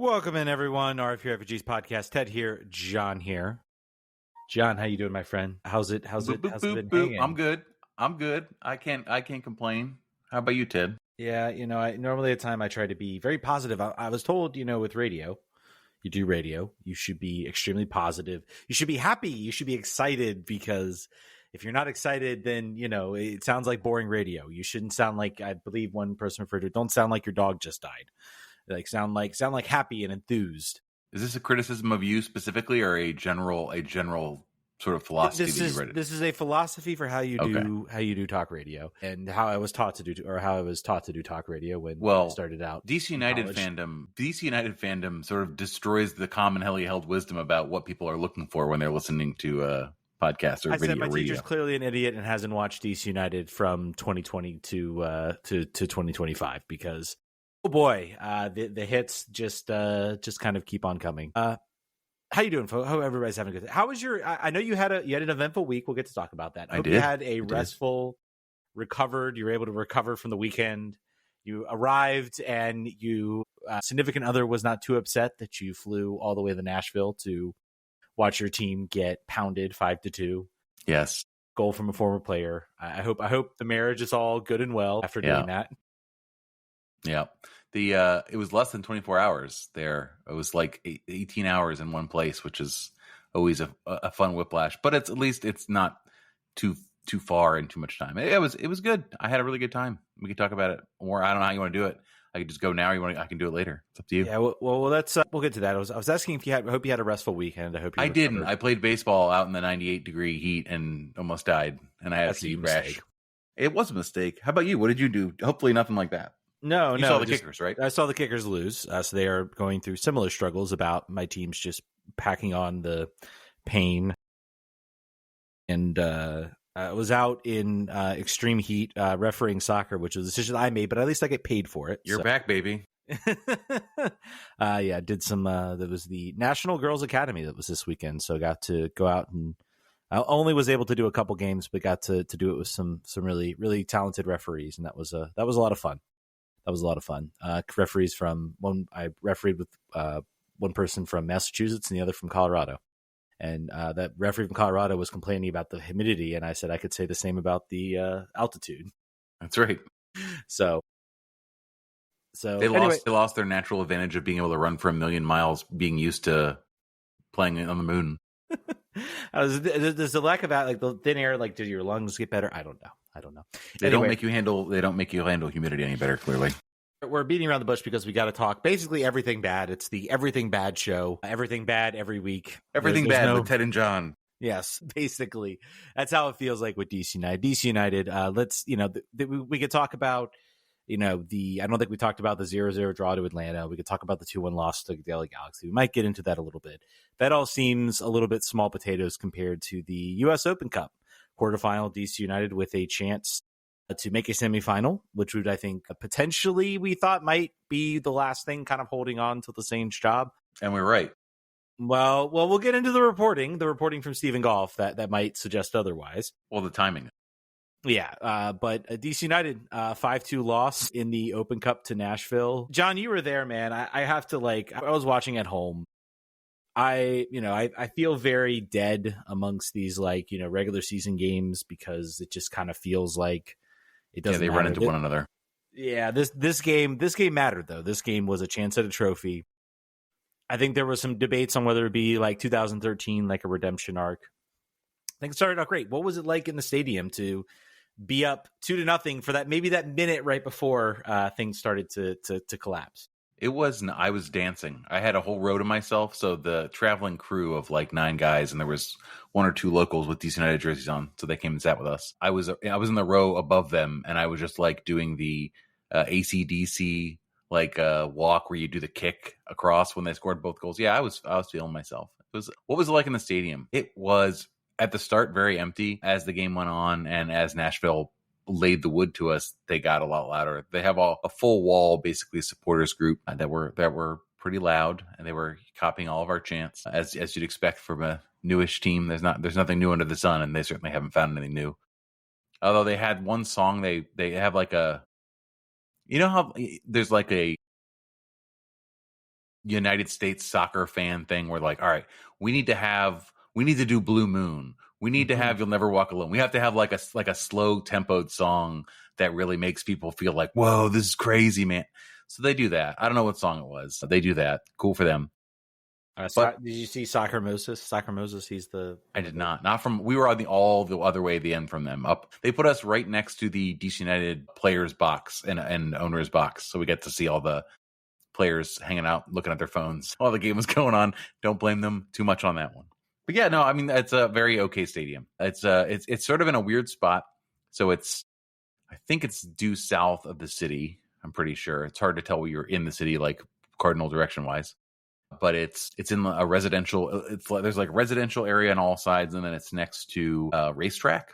Welcome in, everyone. RFP Refugees podcast. Ted here, Jon here. John, how you doing, my friend? How's it been hanging? I'm good. I can't complain. How about you, Ted? Yeah, normally at the time I try to be very positive. I was told, with radio, you do radio, you should be extremely positive. You should be happy. You should be excited, because if you're not excited, then, it sounds like boring radio. You shouldn't sound like, I believe one person referred to it, don't sound like your dog just died. Sound like happy and enthused. Is this a criticism of you specifically, or a general sort of philosophy that you read it? This is a philosophy for how you do talk radio, and how I was taught to do talk radio when I started out. DC United fandom sort of destroys the commonly held wisdom about what people are looking for when they're listening to podcasts or video. My teacher's clearly an idiot and hasn't watched DC United from 2020 to 2025, because oh boy, the hits just kind of keep on coming. How you doing, folks? Hope everybody's having a good day. How was your? I know you had an eventful week. We'll get to talk about that. I hope you had a restful, recovered. You were able to recover from the weekend. You arrived, and you significant other was not too upset that you flew all the way to Nashville to watch your team get pounded 5-2. Yes, goal from a former player. I hope the marriage is all good and well after doing that. Yeah. It was less than 24 hours there. It was like 18 hours in one place, which is always a fun whiplash, but at least it's not too far and too much time. It was good. I had a really good time. We could talk about it more. I don't know how you want to do it. I could just go now. I can do it later. It's up to you. Yeah. Well, let's we'll get to that. I was asking if I hope you had a restful weekend. I didn't. I played baseball out in the 98-degree heat and almost died, and I had a fever rash. It was a mistake. How about you? What did you do? Hopefully nothing like that. No, you saw the Kickers, right? I saw the Kickers lose. So they are going through similar struggles about my team's just packing on the pain. And I was out in extreme heat refereeing soccer, which was a decision I made, but at least I get paid for it. You're back, baby. Yeah, did some. There was the National Girls Academy that was this weekend, so I got to go out, and I only was able to do a couple games, but got to do it with some really, really talented referees, and that was a lot of fun. That was a lot of fun. Referees from I refereed with one person from Massachusetts and the other from Colorado. And that referee from Colorado was complaining about the humidity, and I said I could say the same about the altitude. That's right. So they lost their natural advantage of being able to run for 1,000,000 miles, being used to playing on the moon. There's a lack of like the thin air. Like, did your lungs get better? I don't know. They don't make you handle humidity any better. Clearly, we're beating around the bush because we got to talk basically everything bad. It's the everything bad show. Everything bad every week. Everything bad with Ted and Jon. Yes, basically that's how it feels like with DC United. DC United. Let's we could talk about I don't think we talked about the 0-0 draw to Atlanta. We could talk about the 2-1 loss to the LA Galaxy. We might get into that a little bit. That all seems a little bit small potatoes compared to the U.S. Open Cup quarterfinal. DC United with a chance to make a semifinal, which would, I think, potentially we thought might be the last thing kind of holding on to the Saints job. And we're right. Well, we'll get into the reporting from Stephen Goff that might suggest otherwise. Well, the timing. Yeah, but DC United 5-2 loss in the Open Cup to Nashville. John, you were there, man. I have to I was watching at home. I feel very dead amongst these regular season games, because it just kind of feels like it doesn't. Yeah, they run into one another. Yeah, this game mattered though. This game was a chance at a trophy. I think there was some debates on whether it be like 2013, like a redemption arc. I think it started out great. What was it like in the stadium to be up 2-0 for that minute right before things started to collapse? It wasn't. I was dancing. I had a whole row to myself. So the traveling crew of 9 guys, and there was 1 or 2 locals with DC United jerseys on. So they came and sat with us. I was in the row above them, and I was just doing the AC/DC walk where you do the kick across when they scored both goals. Yeah, I was feeling myself. What was it like in the stadium? It was at the start very empty. As the game went on, and as Nashville laid the wood to us, they got a lot louder. They have a full wall, basically supporters group that were pretty loud, and they were copying all of our chants, as you'd expect from a newish team. There's nothing new under the sun, and they certainly haven't found anything new. Although they had one song, they have how there's a United States soccer fan thing where like, all right, we need to do Blue Moon. We need to have You'll Never Walk Alone. We have to have like a slow tempoed song that really makes people feel like, whoa, this is crazy, man. So they do that. I don't know what song it was. They do that. Cool for them. But did you see Soccer Moses? Soccer Moses, he's the... I did not. Not from... We were on all the other way at the end from them. Up. They put us right next to the DC United players box and owners box. So we get to see all the players hanging out, looking at their phones while the game was going on. Don't blame them too much on that one. But yeah, no, I mean, it's a very okay stadium. It's sort of in a weird spot. So I think it's due south of the city. I'm pretty sure. It's hard to tell where you're in the city, like cardinal direction wise. But it's in a residential. There's like a residential area on all sides, and then it's next to a racetrack.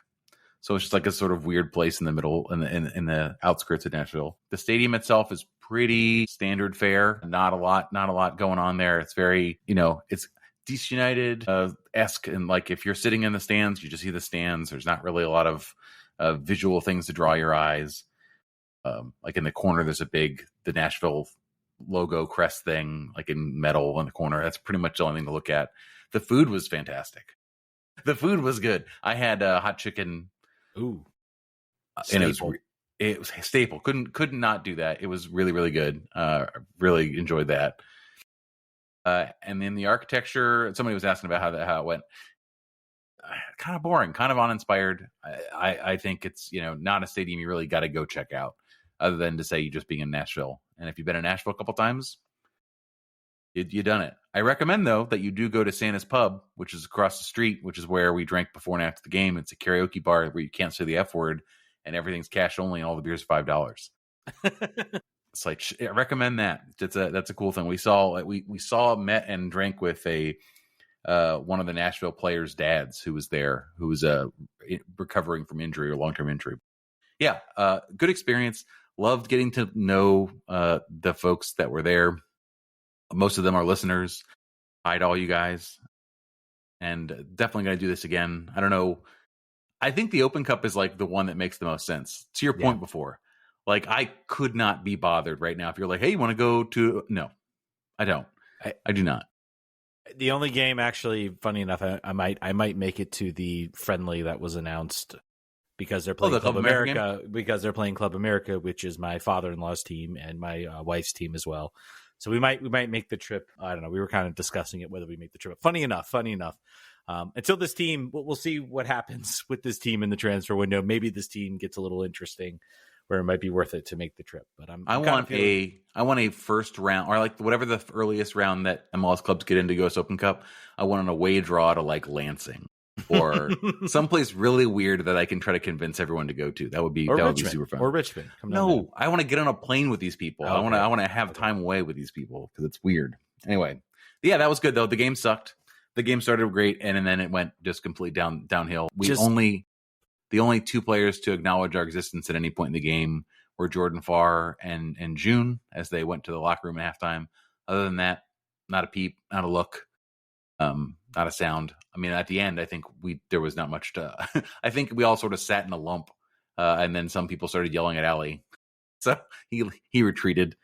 So it's just like a sort of weird place in the middle, in the outskirts of Nashville. The stadium itself is pretty standard fare. Not a lot going on there. It's very, it's DC United esque, and like if you're sitting in the stands, you just see the stands. There's not really a lot of visual things to draw your eyes. Like in the corner, there's the Nashville logo crest thing, like in metal in the corner. That's pretty much the only thing to look at. The food was fantastic. The food was good. I had hot chicken. Ooh, and it was staple. Could not do that. It was really, really good. Really enjoyed that. And then the architecture. Somebody was asking about how it went. Kind of boring, kind of uninspired. I think it's not a stadium you really got to go check out, other than to say you just being in Nashville. And if you've been in Nashville a couple times, you done it. I recommend, though, that you do go to Santa's Pub, which is across the street, which is where we drank before and after the game. It's a karaoke bar where you can't say the F word, and everything's cash only, and all the beers are $5. It's like, I recommend that. That's a cool thing. We met and drank with one of the Nashville players' dads who was there, who was recovering from injury or long-term injury. Yeah, good experience. Loved getting to know the folks that were there. Most of them are listeners. Hi to all you guys. And definitely going to do this again. I don't know. I think the Open Cup is like the one that makes the most sense. To your point before, like I could not be bothered right now. If you're like, hey, you want to go to... No, I don't. I do not. The only game, actually, funny enough, I might make it to the friendly that was announced because they're playing Club America. Because they're playing Club America, which is my father-in-law's team and my wife's team as well. So we might make the trip. I don't know. We were kind of discussing it whether we make the trip. Funny enough. Until this team, we'll see what happens with this team in the transfer window. Maybe this team gets a little interesting, where it might be worth it to make the trip. But I want a first round, or like whatever the earliest round that MLS clubs get into US Open Cup. I want an away draw to like Lansing or someplace really weird that I can try to convince everyone to go to. That would be super fun. Or Richmond. I want to get on a plane with these people. Okay. I want to have time away with these people because it's weird. Anyway, yeah, that was good though. The game sucked. The game started great, and then it went just completely downhill. The only two players to acknowledge our existence at any point in the game were Jordan Farr and June as they went to the locker room at halftime. Other than that, not a peep, not a look, not a sound. I mean, at the end, I think there was not much to. I think we all sort of sat in a lump, and then some people started yelling at Ali, so he retreated.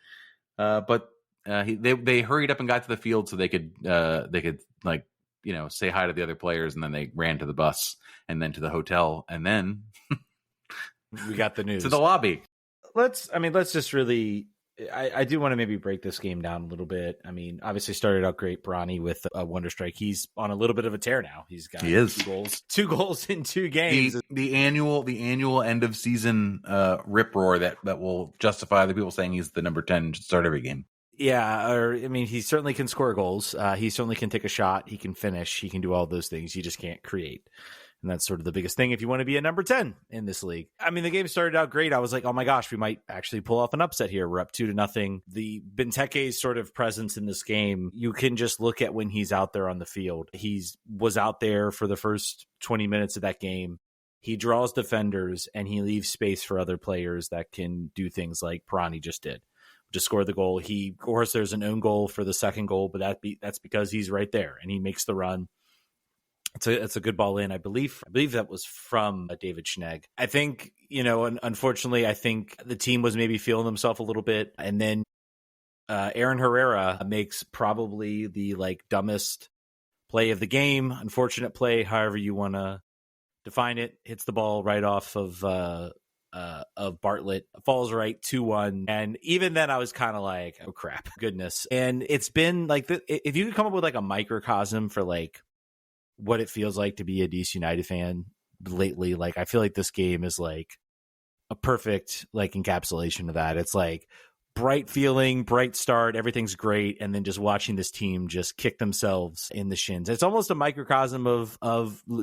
But they hurried up and got to the field so they could like say hi to the other players, and then they ran to the bus and then to the hotel, and then we got the news to the lobby. Let's just really. I do want to maybe break this game down a little bit. I mean, obviously started out great, Bronny, with a wonder strike. He's on a little bit of a tear now. He is 2 goals in 2 games. The annual end of season rip roar that will justify the people saying he's the number 10 to start every game. Yeah, he certainly can score goals. He certainly can take a shot. He can finish. He can do all those things. You just can't create. And that's sort of the biggest thing if you want to be a number 10 in this league. I mean, the game started out great. I was like, oh my gosh, we might actually pull off an upset here. We're up 2-0. The Benteke's sort of presence in this game, you can just look at when he's out there on the field. He was out there for the first 20 minutes of that game. He draws defenders and he leaves space for other players that can do things like Pirani just did. Just score the goal. Of course, there's an own goal for the second goal, but that's because he's right there and he makes the run. It's a good ball in. I believe that was from David Schnegg. I think, unfortunately, I think the team was maybe feeling themselves a little bit. And then Aaron Herrera makes probably the like dumbest play of the game, unfortunate play, however you want to define it. Hits the ball right off of Bartlett, falls right 2-1, and even then I was kind of like, oh crap, goodness. And it's been like if you could come up with like a microcosm for like what it feels like to be a DC United fan lately, like I feel like this game is like a perfect like encapsulation of that. It's like bright feeling, bright start, everything's great, and then just watching this team just kick themselves in the shins. It's almost a microcosm of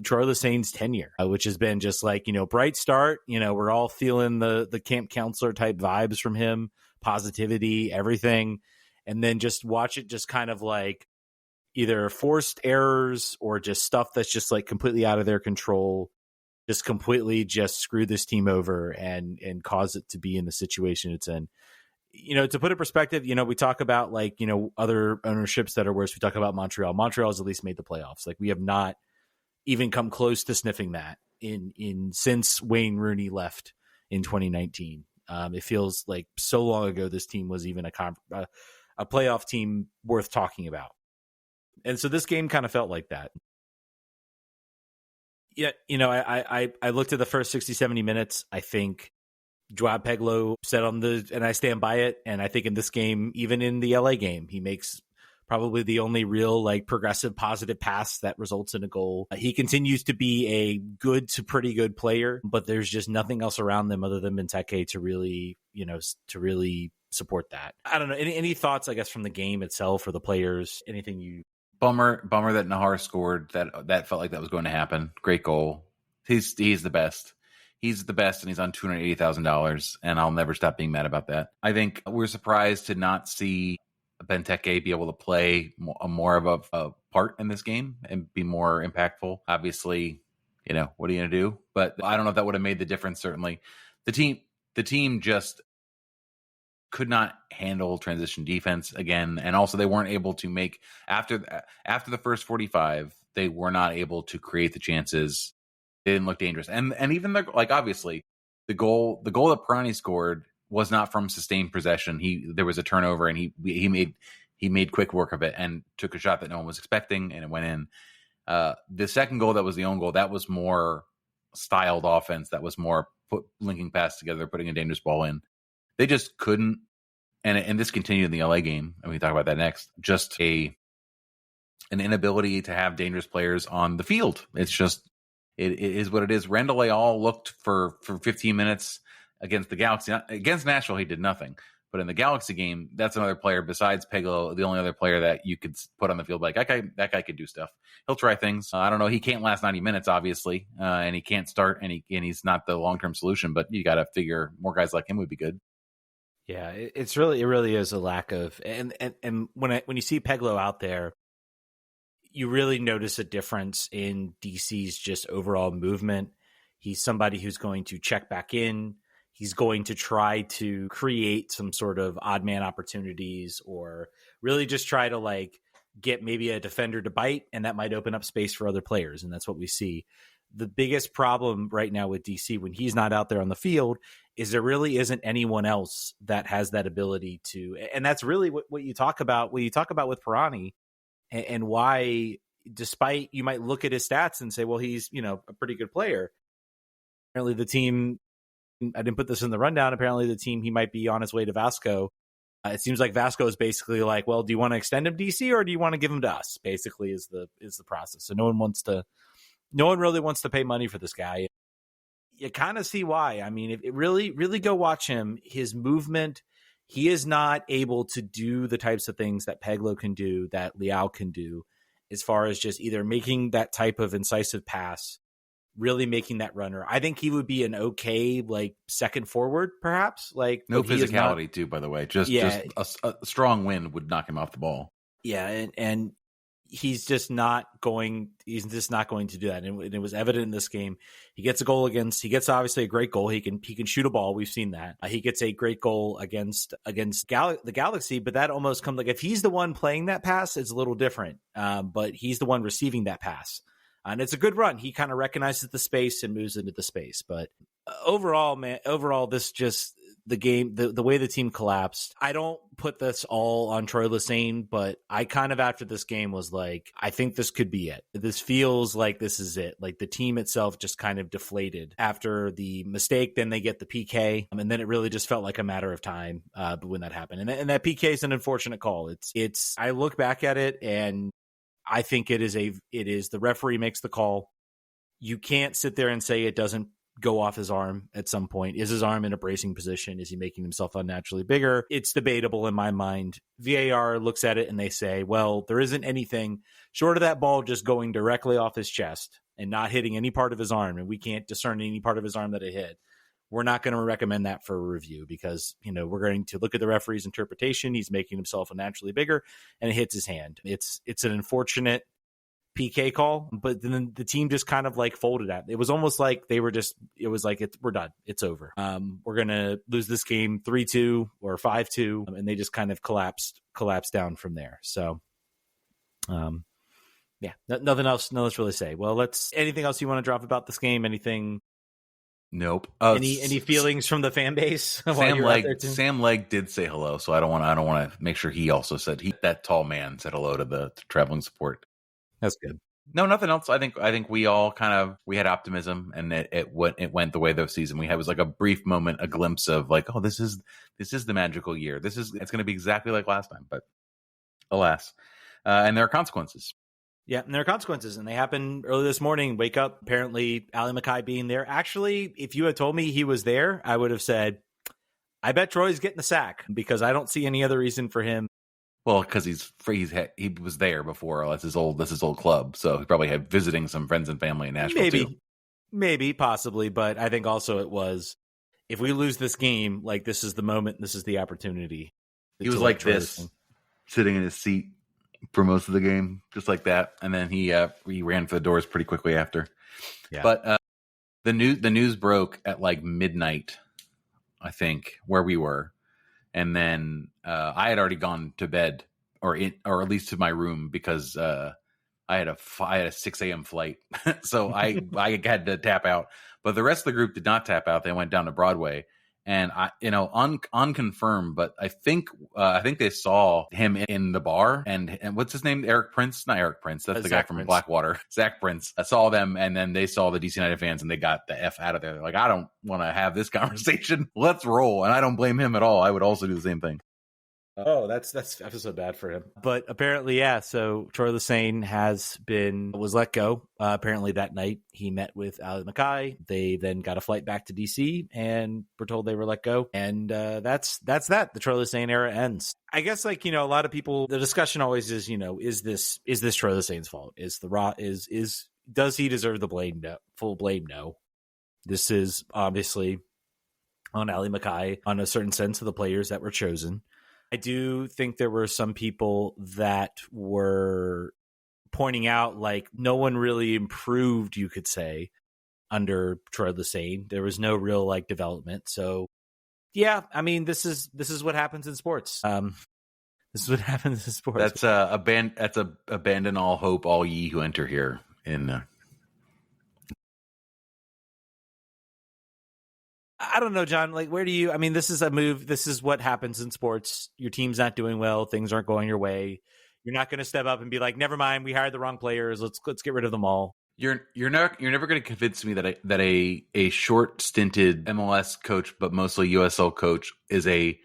Troy Lesesne's tenure, which has been just like, bright start. We're all feeling the camp counselor type vibes from him, positivity, everything, and then just watch it just kind of like either forced errors or just stuff that's just like completely out of their control, just completely just screw this team over and cause it to be in the situation it's in. To put it in perspective, we talk about like, other ownerships that are worse. We talk about Montreal. Montreal's at least made the playoffs. Like we have not even come close to sniffing that in since Wayne Rooney left in 2019. It feels like so long ago this team was even a playoff team worth talking about. And so this game kind of felt like that. Yeah, I looked at the first 60, 70 minutes. I think Joao Pedro said and I stand by it. And I think in this game, even in the LA game, he makes probably the only real like progressive positive pass that results in a goal. He continues to be a good to pretty good player, but there's just nothing else around them other than Benteke to really support that. I don't know. Any thoughts, I guess, from the game itself or the players? Anything you... Bummer that Nahar scored. That felt like that was going to happen. Great goal. He's the best. He's the best, and he's on $280,000, and I'll never stop being mad about that. I think we're surprised to not see Benteke be able to play more of a part in this game and be more impactful. Obviously, what are you going to do? But I don't know if that would have made the difference, certainly. The team just could not handle transition defense again, and also they weren't able to make after the first 45. They were not able to create the chances. They didn't look dangerous, and even obviously the goal that Pirani scored was not from sustained possession. There was a turnover, and he made quick work of it and took a shot that no one was expecting, and it went in. The second goal that was the own goal, that was more styled offense. That was more linking pass together, putting a dangerous ball in. They just couldn't, and this continued in the LA game, and we talk about that next. Just an inability to have dangerous players on the field. It's just it is what it is. Randall Leal looked for 15 minutes against the Galaxy. Against Nashville, he did nothing. But in the Galaxy game, that's another player besides Peglo, the only other player that you could put on the field. Like that guy could do stuff. He'll try things. I don't know. He can't last 90 minutes, obviously, and he can't start, and he's not the long-term solution. But you got to figure more guys like him would be good. Yeah, it really is a lack of, and when you see Peglo out there, you really notice a difference in DC's just overall movement. He's somebody who's going to check back in. He's going to try to create some sort of odd man opportunities, or really just try to like get maybe a defender to bite, and that might open up space for other players. And that's what we see. The biggest problem right now with DC when he's not out there on the field is there really isn't anyone else that has that ability to, and that's really what you talk about when you talk about with Pirani, and why, despite you might look at his stats and say, well, he's, a pretty good player. Apparently the team, I didn't put this in the rundown. Apparently the team, he might be on his way to Vasco. It seems like Vasco is basically like, well, do you want to extend him DC or do you want to give him to us? Basically is the process. So no one really wants to pay money for this guy. You kind of see why. I mean, if it really go watch him, his movement, he is not able to do the types of things that Peglo can do, that Leal can do, as far as just either making that type of incisive pass, really making that runner. I think he would be an okay, like, second forward, perhaps. Like, no physicality, too, by the way. Just a strong wind would knock him off the ball. Yeah, and he's just not going to do that. And it was evident in this game. He gets obviously a great goal. He can shoot a ball. We've seen that. He gets a great goal against the Galaxy, but that almost comes like, if he's the one playing that pass, it's a little different. But he's the one receiving that pass. And it's a good run. He kind of recognizes the space and moves into the space. But overall, this just, the game, the way the team collapsed. I don't put this all on Troy Lesesne, but I kind of after this game was like, I think this could be it. This feels like this is it. Like the team itself just kind of deflated after the mistake. Then they get the PK, and then it really just felt like a matter of time when that happened. And that PK is an unfortunate call. It's. I look back at it, and I think it is the referee makes the call. You can't sit there and say it doesn't go off his arm at some point. Is his arm in a bracing position? Is he making himself unnaturally bigger? It's debatable in my mind. VAR looks at it and they say, well, there isn't anything short of that ball just going directly off his chest and not hitting any part of his arm, and we can't discern any part of his arm that it hit. We're not going to recommend that for a review because, we're going to look at the referee's interpretation. He's making himself unnaturally bigger and it hits his hand. It's an unfortunate PK call, but then the team just kind of like folded at it. It was almost like we're done. It's over. We're going to lose this game 3-2 or 5-2. And they just kind of collapsed down from there. So, yeah, nothing else really to say. Well, anything else you want to drop about this game? Anything? Nope. Any feelings from the fan base? Sam Legg did say hello. So I don't want to make sure he also said that tall man said hello to the traveling support. That's good. No, nothing else. I think we all we had optimism, and it went the way the season we had was like a brief moment, a glimpse of like, oh, this is the magical year. It's going to be exactly like last time, but alas, and there are consequences. Yeah, and there are consequences, and they happened early this morning. Wake up, apparently, Ali Mackay being there. Actually, if you had told me he was there, I would have said, I bet Troy's getting the sack because I don't see any other reason for him. Well, because he was there before. That's his old club, so he probably had visiting some friends and family in Nashville. Maybe, possibly, but I think also it was if we lose this game, like this is the moment, this is the opportunity. He was like this, sitting in his seat for most of the game, just like that, and then he ran for the doors pretty quickly after. Yeah. But the news broke at like midnight, I think, where we were. And then I had already gone to bed, or at least to my room, because I had a 6 a.m. flight, so I had to tap out. But the rest of the group did not tap out; they went down to Broadway, and unconfirmed, but I think they saw him in the bar. And what's his name? Eric Prince? Not Eric Prince. That's the guy from Blackwater. Zach Prince. I saw them, and then they saw the DC United fans, and they got the F out of there. They're like, I don't want to have this conversation. Let's roll. And I don't blame him at all. I would also do the same thing. Oh, that's I feel so bad for him. But apparently, yeah. So Troy Lesesne was let go. Apparently that night he met with Ali Mackay. They then got a flight back to DC and were told they were let go. And that's that. The Troy Lesesne era ends. I guess a lot of people. The discussion always is is this Troy Lesesne's fault? Does he deserve the blame? No, full blame? No. This is obviously on Ali Mackay on a certain sense of the players that were chosen. I do think there were some people that were pointing out like no one really improved, you could say, under Troy Lesesne. There was no real development. So yeah, I mean this is what happens in sports. This is what happens in sports. That's abandon all hope, all ye who enter here in I don't know, John. Where do you? I mean, this is a move. This is what happens in sports. Your team's not doing well. Things aren't going your way. You're not going to step up and be like, "Never mind, we hired the wrong players. Let's get rid of them all." You're never going to convince me that a short stinted MLS coach, but mostly USL coach, is a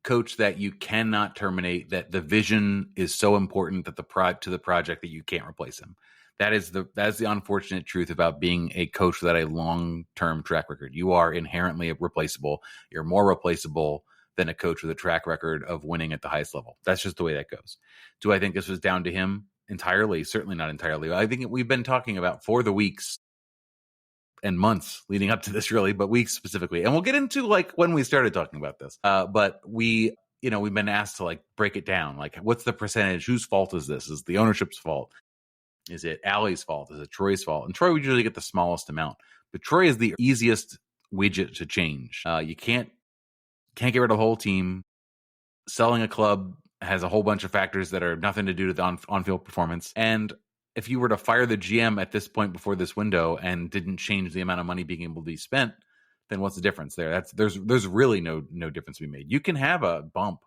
coach that you cannot terminate. That the vision is so important that to the project that you can't replace him. That is the unfortunate truth about being a coach without a long-term track record. You are inherently replaceable. You're more replaceable than a coach with a track record of winning at the highest level. That's just the way that goes. Do I think this was down to him entirely? Certainly not entirely. I think we've been talking about for the weeks and months leading up to this, really, but weeks specifically. And we'll get into when we started talking about this. But we've been asked to break it down. What's the percentage? Whose fault is this? Is it the ownership's fault? Is it Allie's fault? Is it Troy's fault? And Troy would usually get the smallest amount, but Troy is the easiest widget to change. You can't get rid of the whole team. Selling a club has a whole bunch of factors that are nothing to do with the on-field performance. And if you were to fire the GM at this point before this window and didn't change the amount of money being able to be spent, then what's the difference there? There's really no difference to be made. You can have a bump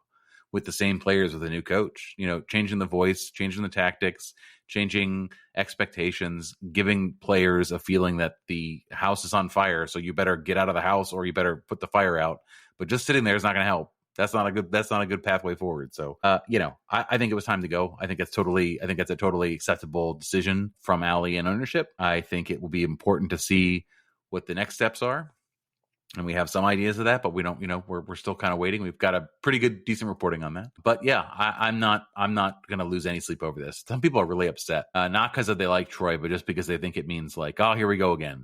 with the same players with a new coach, changing the voice, changing the tactics, changing expectations, giving players a feeling that the house is on fire. So you better get out of the house or you better put the fire out. But just sitting there is not going to help. That's not a good pathway forward. So, I think it was time to go. I think that's a totally acceptable decision from Ali and ownership. I think it will be important to see what the next steps are. And we have some ideas of that, but we don't, we're still kind of waiting. We've got a pretty good, decent reporting on that. But yeah, I'm not going to lose any sleep over this. Some people are really upset, not because they like Troy, but just because they think it means like, oh, here we go again.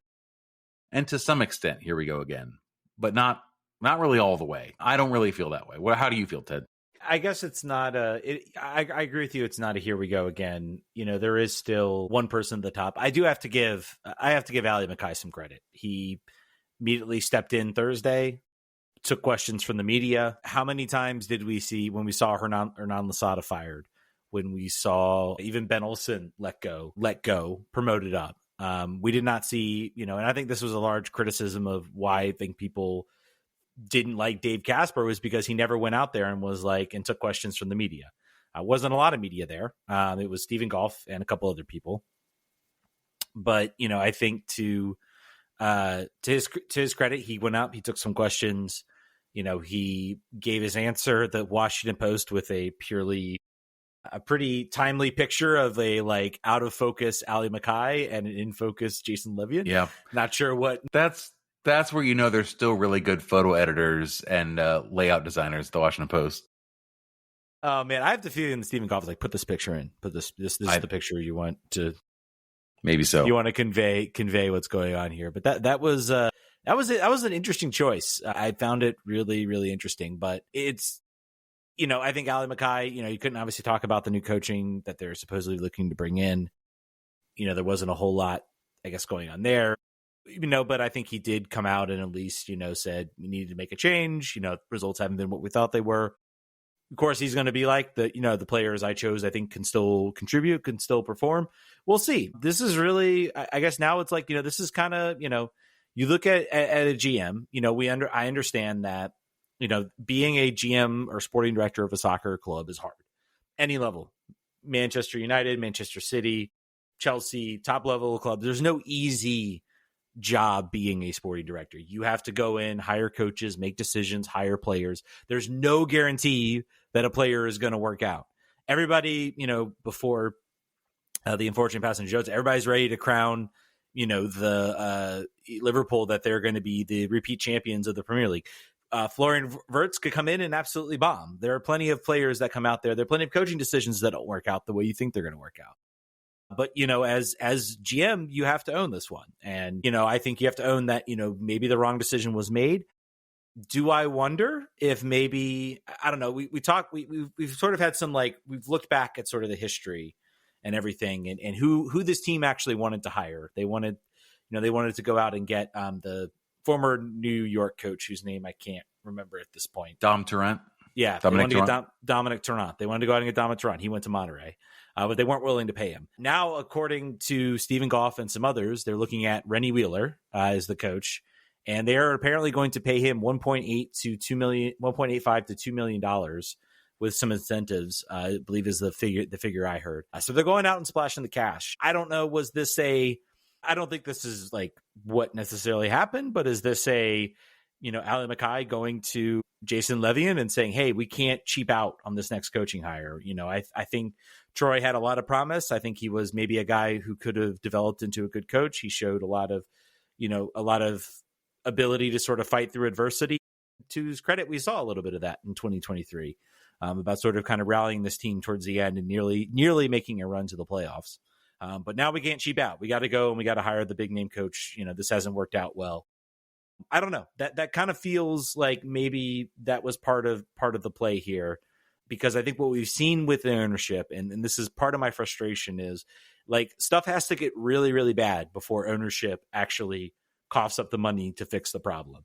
And to some extent, here we go again, but not really all the way. I don't really feel that way. How do you feel, Ted? I guess it's not I agree with you. It's not a here we go again. There is still one person at the top. I have to give Ali Mackay some credit. He immediately stepped in Thursday, took questions from the media. How many times did we see when we saw Hernan Losada fired, when we saw even Ben Olsen let go, promoted up? We did not see, and I think this was a large criticism of why I think people didn't like Dave Casper, was because he never went out there and was like, and took questions from the media. Wasn't a lot of media there. It was Stephen Goff and a couple other people. But, I think to his credit, he went out, he took some questions, he gave his answer. The Washington Post with a pretty timely picture of a like out of focus Ali Mackay and an in focus Jason Levian. Yeah. Not sure what that's where, there's still really good photo editors and layout designers at the Washington Post. Oh man, I have the feeling that Stephen Goff was like, put this picture in, this is the picture you want to, maybe so. You want to convey what's going on here. But that was an interesting choice. I found it really, really interesting. But it's, I think Ali Mackay, you couldn't obviously talk about the new coaching that they're supposedly looking to bring in. There wasn't a whole lot, I guess, going on there. But I think he did come out and at least, said we needed to make a change. Results haven't been what we thought they were. Of course, he's going to be like the players I chose, I think, can still contribute, can still perform. We'll see. This is really, I guess now it's like, this is kind of, you look at a GM, I understand that, being a GM or sporting director of a soccer club is hard. Any level, Manchester United, Manchester City, Chelsea, top level club. There's no easy job being a sporting director. You have to go in, hire coaches, make decisions, hire players. There's no guarantee that a player is going to work out. Everybody, before the unfortunate passing of Jota, everybody's ready to crown, the Liverpool that they're going to be the repeat champions of the Premier League. Florian Wirtz could come in and absolutely bomb. There are plenty of players that come out there. There are plenty of coaching decisions that don't work out the way you think they're going to work out. But, as GM, you have to own this one. And, I think you have to own that, maybe the wrong decision was made. Do I wonder if maybe, I don't know, we've sort of had some, like, we've looked back at sort of the history and everything and who this team actually wanted to hire. They wanted to go out and get the former New York coach whose name I can't remember at this point. Dom Tarrant. Yeah, Dominic Dominic Tarrant. They wanted to go out and get Dominic Tarrant. He went to Monterrey. But they weren't willing to pay him. Now, according to Stephen Goff and some others, they're looking at Rennie Wheeler as the coach, and they are apparently going to pay him $1.85 to $2 million with some incentives. I believe is the figure I heard. So they're going out and splashing the cash. I don't know. I don't think this is like what necessarily happened, but is this Ali Mackay going to Jason Levian and saying, hey, we can't cheap out on this next coaching hire? I think Troy had a lot of promise. I think he was maybe a guy who could have developed into a good coach. He showed a lot of ability to sort of fight through adversity. To his credit, we saw a little bit of that in 2023 about sort of kind of rallying this team towards the end and nearly making a run to the playoffs. But now we can't cheap out. We got to go and we got to hire the big name coach. This hasn't worked out well. I don't know. That kind of feels like maybe that was part of the play here, because I think what we've seen with the ownership, and this is part of my frustration, is like stuff has to get really, really bad before ownership actually coughs up the money to fix the problem.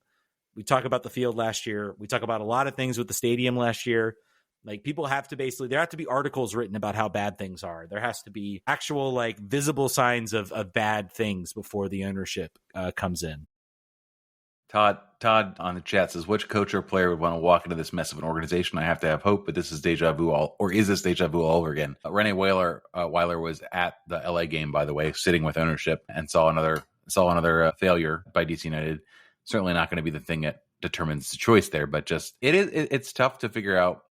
We talk about the field last year. We talk about a lot of things with the stadium last year. Like people have to there have to be articles written about how bad things are. There has to be actual like visible signs of bad things before the ownership comes in. Todd on the chat says, which coach or player would want to walk into this mess of an organization? I have to have hope, but this is deja vu is this deja vu all over again? Rene Weiler was at the LA game, by the way, sitting with ownership and saw another failure by DC United. Certainly not going to be the thing that determines the choice there, but just it's tough to figure out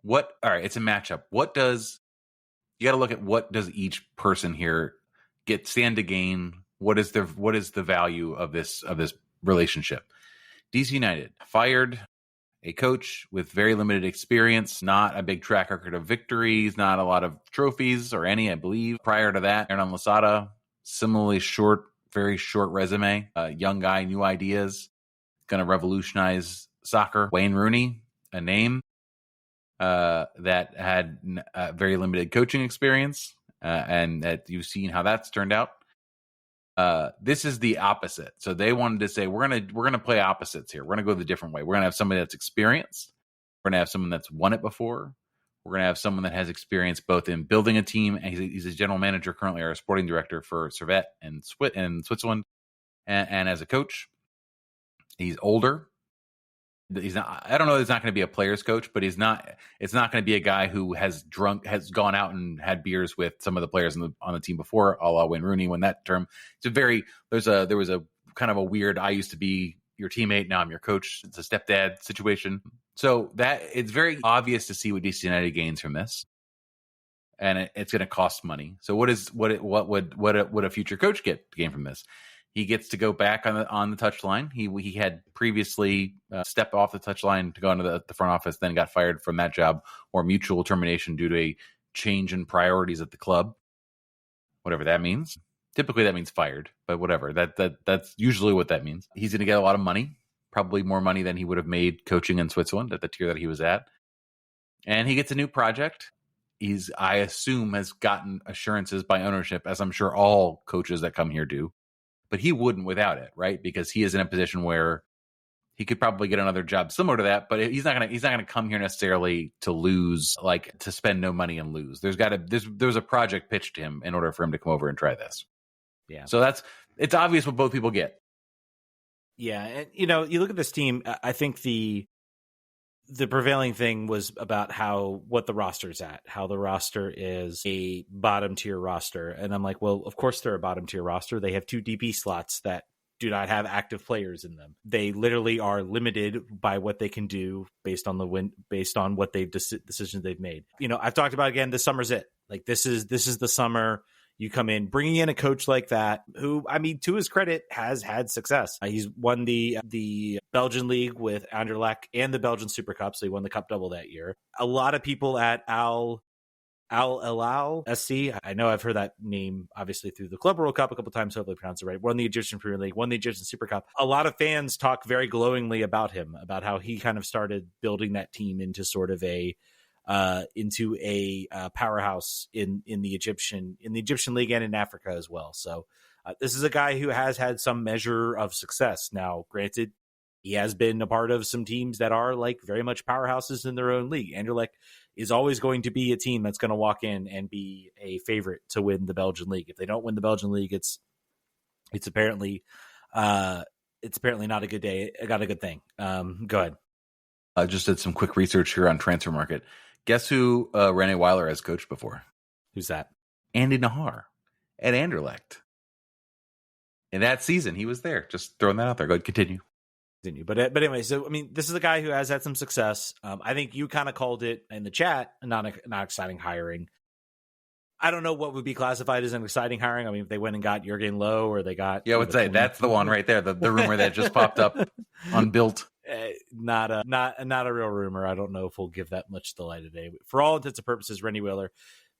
all right, it's a matchup. You got to look at what does each person here stand to gain? What is the value of this relationship? DC United fired a coach with very limited experience, not a big track record of victories, not a lot of trophies or any, I believe. Prior to that, Hernan Losada, similarly very short resume, young guy, new ideas, going to revolutionize soccer. Wayne Rooney, a name that had very limited coaching experience, and that you've seen how that's turned out. This is the opposite. So they wanted to say, we're gonna play opposites here. We're gonna go the different way. We're gonna have somebody that's experienced. We're gonna have someone that's won it before. We're gonna have someone that has experience both in building a team, and he's a general manager currently, or a sporting director for Servette in Switzerland, and as a coach, he's older. He's not. I don't know. He's not going to be a player's coach, but he's not. It's not going to be a guy who has gone out and had beers with some of the players on the team before, a la Wayne Rooney. When that term, there was a kind of a weird. I used to be your teammate, now I'm your coach. It's a stepdad situation. So that it's very obvious to see what DC United gains from this, and it's going to cost money. So what would a future coach gain from this? He gets to go back on the touchline. He had previously stepped off the touchline to go into the front office, then got fired from that job, or mutual termination due to a change in priorities at the club. Whatever that means. Typically that means fired, but whatever. That's usually what that means. He's going to get a lot of money, probably more money than he would have made coaching in Switzerland at the tier that he was at. And he gets a new project. I assume, has gotten assurances by ownership, as I'm sure all coaches that come here do. But he wouldn't without it, right? Because he is in a position where he could probably get another job similar to that, but he's not gonna come here necessarily to lose, like to spend no money and lose. There's a project pitched to him in order for him to come over and try this. Yeah. So it's obvious what both people get. Yeah, and you look at this team. I think the prevailing thing was about what the roster's at, how the roster is a bottom tier roster. And I'm like, well, of course they're a bottom tier roster. They have 2 DP slots that do not have active players in them. They literally are limited by what they can do based on what decisions they've made. I've talked about, again, this summer's it. Like this is the summer. You come in, bringing in a coach like that, who, I mean, to his credit, has had success. He's won the Belgian league with Anderlecht and the Belgian Super Cup, so he won the cup double that year. A lot of people at Al Hilal SC, I know I've heard that name, obviously, through the Club World Cup a couple times, hopefully I pronounce it right, won the Egyptian Premier League, won the Egyptian Super Cup. A lot of fans talk very glowingly about him, about how he kind of started building that team into sort of a powerhouse in the Egyptian league and in Africa as well. So this is a guy who has had some measure of success. Now, granted, he has been a part of some teams that are like very much powerhouses in their own league. Anderlecht is always going to be a team that's going to walk in and be a favorite to win the Belgian league. If they don't win the Belgian league, it's apparently not a good day. Got a good thing. Go ahead. I just did some quick research here on Transfer Market. Guess who Rene Weiler has coached before? Who's that? Andy Nahar at Anderlecht. In that season, he was there. Just throwing that out there. Go ahead, continue. But anyway, so I mean, this is a guy who has had some success. I think you kind of called it in the chat, not exciting hiring. I don't know what would be classified as an exciting hiring. I mean, if they went and got Jurgen Loh, or they got I would say that's the one right there. The rumor that just popped up on Built. Not a real rumor. I don't know if we'll give that much the light of day. For all intents and purposes, Rene Weiler,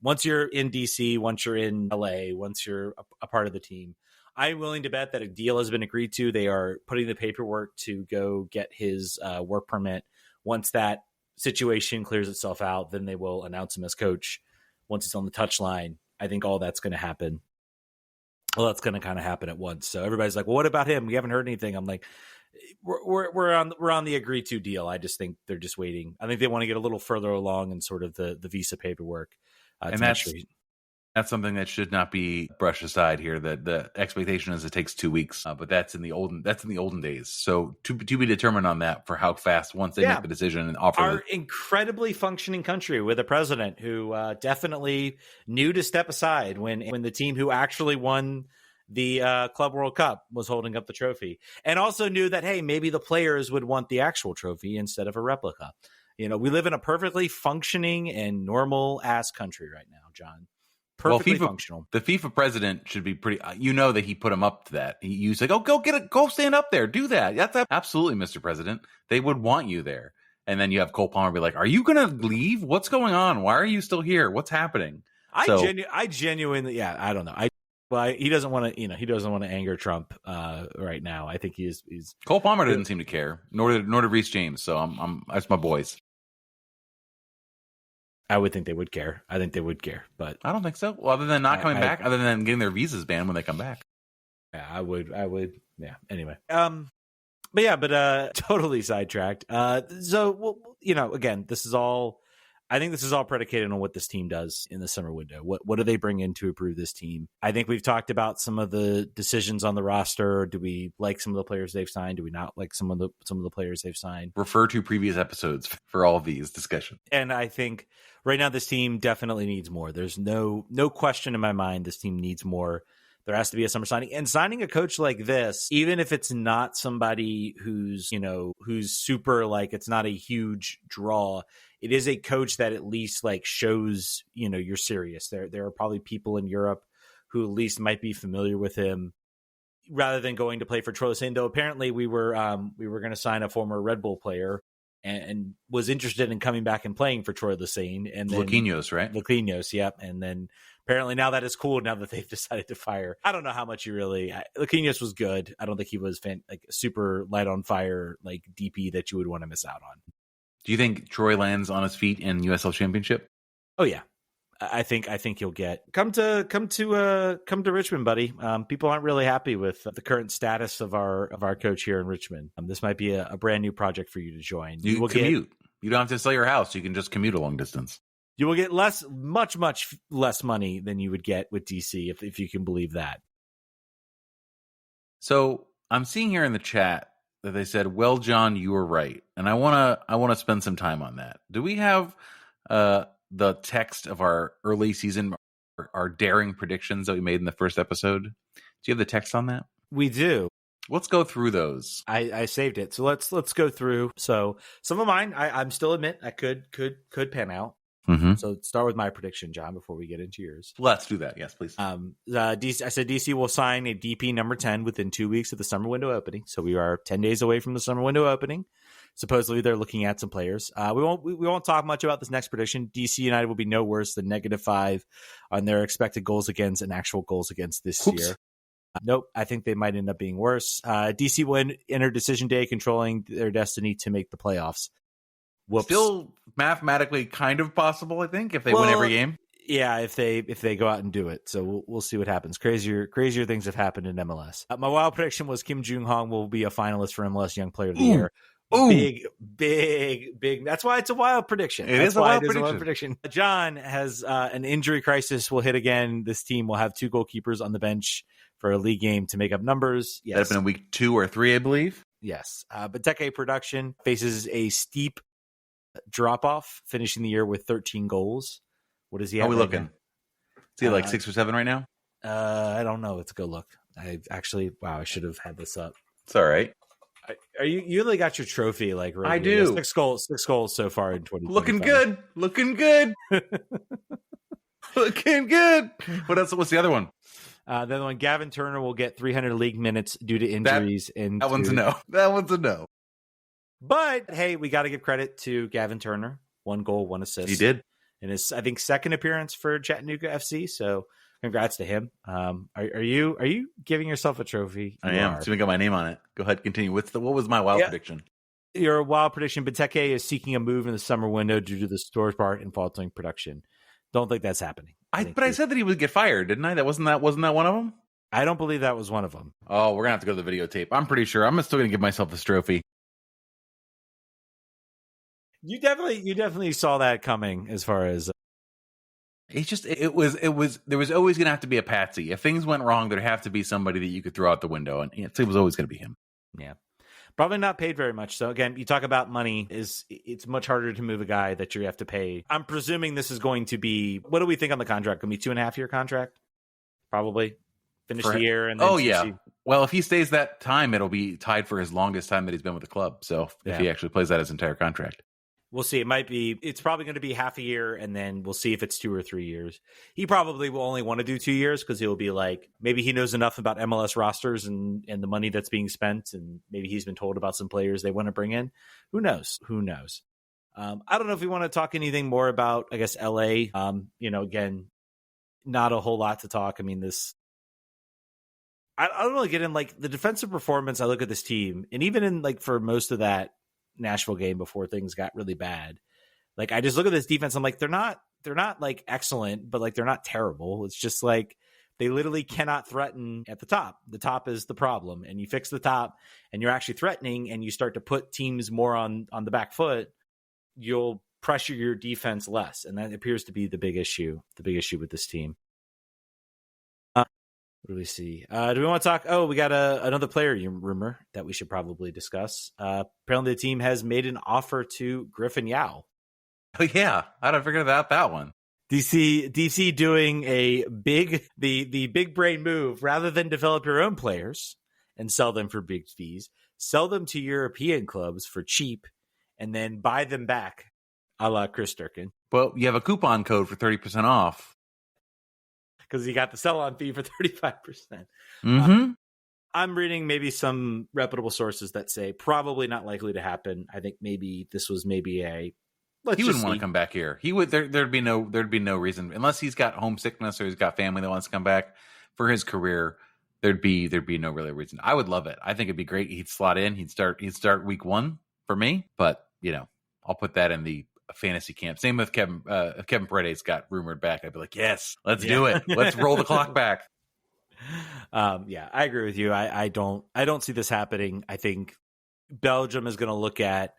once you're in DC, once you're in LA, once you're a part of the team, I'm willing to bet that a deal has been agreed to. They are putting the paperwork to go get his work permit. Once that situation clears itself out, then they will announce him as coach. Once he's on the touchline, I think all that's going to happen. Well, that's going to kind of happen at once. So everybody's like, well, what about him? We haven't heard anything. I'm like, we're on the agreed to deal. I just think they're just waiting. I think they want to get a little further along in sort of the visa paperwork. And that's That's something that should not be brushed aside here. That the expectation is it takes 2 weeks, but that's in the olden days. So to be determined on that for how fast once they make the decision and offer our incredibly functioning country with a president who definitely knew to step aside when the team who actually won the Club World Cup was holding up the trophy, and also knew that, hey, maybe the players would want the actual trophy instead of a replica. We live in a perfectly functioning and normal ass country right now, John. Perfectly functional. The FIFA president should be pretty. That he put him up to that. He's like, "Oh, go stand up there, do that." That's absolutely, Mr. President. They would want you there. And then you have Cole Palmer be like, "Are you going to leave? What's going on? Why are you still here? What's happening?" I genuinely, I don't know. He doesn't want to, he doesn't want to anger Trump right now. I think he's Cole Palmer didn't seem to care, nor did Reece James. So that's my boys. I would think they would care. I think they would care, but I don't think so. Well, other than not coming back, other than getting their visas banned when they come back. Yeah, I would. Yeah. Anyway. Totally sidetracked. So, again, I think this is all predicated on what this team does in the summer window. What do they bring in to improve this team? I think we've talked about some of the decisions on the roster. Do we like some of the players they've signed? Do we not like some of the players they've signed? Refer to previous episodes for all of these discussions. And I think right now this team definitely needs more. There's no question in my mind this team needs more. There has to be a summer signing, and signing a coach like this, even if it's not somebody who's super, like, it's not a huge draw. It is a coach that at least shows, you're serious. There are probably people in Europe who at least might be familiar with him rather than going to play for Troy Lesesne. Though apparently we were going to sign a former Red Bull player and was interested in coming back and playing for Troy Lesesne. And then Luquinhos, right? Luquinhos, yep. And then apparently now that is cool. Now that they've decided to fire, I don't know how much Luquinhos was good. I don't think he was super light on fire DP that you would want to miss out on. Do you think Troy lands on his feet in USL Championship? Oh yeah, I think he'll come to Richmond, buddy. People aren't really happy with the current status of our coach here in Richmond. This might be a brand new project for you to join. You will commute. You don't have to sell your house. You can just commute a long distance. You will get much less money than you would get with DC if you can believe that. So I'm seeing here in the chat that they said, "Well, John, you were right," and I wanna spend some time on that. Do we have the text of our early season, our daring predictions that we made in the first episode? Do you have the text on that? We do. Let's go through those. I saved it, so let's go through. So some of mine, I'm still admit I could pan out. Mm-hmm. So start with my prediction, John, before we get into yours. Let's do that. Yes, please. DC, I said DC will sign a DP number 10 within 2 weeks of the summer window opening. So we are 10 days away from the summer window opening. Supposedly they're looking at some players. We won't talk much about this next prediction. DC United will be no worse than -5 on their expected goals against and actual goals against this year. Nope, I think they might end up being worse. DC will enter decision day controlling their destiny to make the playoffs. Whoops. Still mathematically kind of possible, I think, if they win every game. Yeah, if they go out and do it. So we'll see what happens. Crazier things have happened in MLS. My wild prediction was Kim Jung-hong will be a finalist for MLS Young Player of the Year. Ooh. Big. That's why it's a wild prediction. It is a wild prediction. John has an injury crisis will hit again. This team will have 2 goalkeepers on the bench for a league game to make up numbers. Yes. That'd been in week 2 or 3, I believe. Yes. Benteke production faces a steep drop-off, finishing the year with 13 goals. What is he at? How are we looking? Is he like 6 or 7 right now? I don't know. Let's go look. I should have had this up. It's all right. Are you really got your trophy right I here. do. 6 goals so far in 2020. Looking good. Looking good. What else? What's the other one? The other one, Gavin Turner will get 300 league minutes due to injuries. That one's a no. That one's a no. But hey, we got to give credit to Gavin Turner. 1 goal, 1 assist. He did. And his, I think, second appearance for Chattanooga FC. So congrats to him. Are you giving yourself a trophy? I am. So we got my name on it. Go ahead, continue. What was my wild prediction? Your wild prediction: Benteke is seeking a move in the summer window due to the storage part and faltering production. Don't think that's happening. I said that he would get fired, didn't I? That wasn't that one of them? I don't believe that was one of them. Oh, we're gonna have to go to the videotape. I'm pretty sure. I'm still gonna give myself this trophy. You definitely saw that coming as far as It's just there was always going to have to be a patsy. If things went wrong, there'd have to be somebody that you could throw out the window, and it was always going to be him. Yeah. Probably not paid very much. So again, you talk about money, it's much harder to move a guy that you have to pay. I'm presuming this is going to be, what do we think on the contract? Going to be 2.5 year contract? Probably. Finish the year. And then yeah. Well, if he stays that time, it'll be tied for his longest time that he's been with the club. So if he actually plays that his entire contract. We'll see. It's probably going to be half a year, and then we'll see if it's 2 or 3 years. He probably will only want to do 2 years because he'll be like, maybe he knows enough about MLS rosters and the money that's being spent, and maybe he's been told about some players they want to bring in. Who knows? I don't know if we want to talk anything more about, I guess, LA. Again, not a whole lot to talk. I mean, I don't really get in like the defensive performance. I look at this team, and even in like for most of that Nashville game before things got really bad, like I just look at this defense, I'm like, they're not like excellent, but like they're not terrible. It's just like they literally cannot threaten at the top. The top is the problem, and you fix the top and you're actually threatening, and you start to put teams more on the back foot, you'll pressure your defense less, and that appears to be the big issue with this team. What do we see? Do we want to talk? Oh, we got another player rumor that we should probably discuss. Apparently the team has made an offer to Griffin Yao. Oh, yeah. How did I forget about that one? DC doing the big brain move. Rather than develop your own players and sell them for big fees, sell them to European clubs for cheap and then buy them back, a la Chris Durkin. Well, you have a coupon code for 30% off. Because you got the sell-on fee for 35%. Mm-hmm. I'm reading maybe some reputable sources that say probably not likely to happen. I think maybe this was maybe he wouldn't want to come back here. He would. There'd be no reason unless he's got homesickness or he's got family that wants to come back for his career. There'd be no really reason. I would love it. I think it'd be great. He'd slot in. He'd start week 1 for me. But I'll put that in the fantasy camp. Same with Kevin. If Kevin Paredes got rumored back, I'd be like, yes, let's do it. Let's roll the clock back. I agree with you. I don't see this happening. I think Belgium is going to look at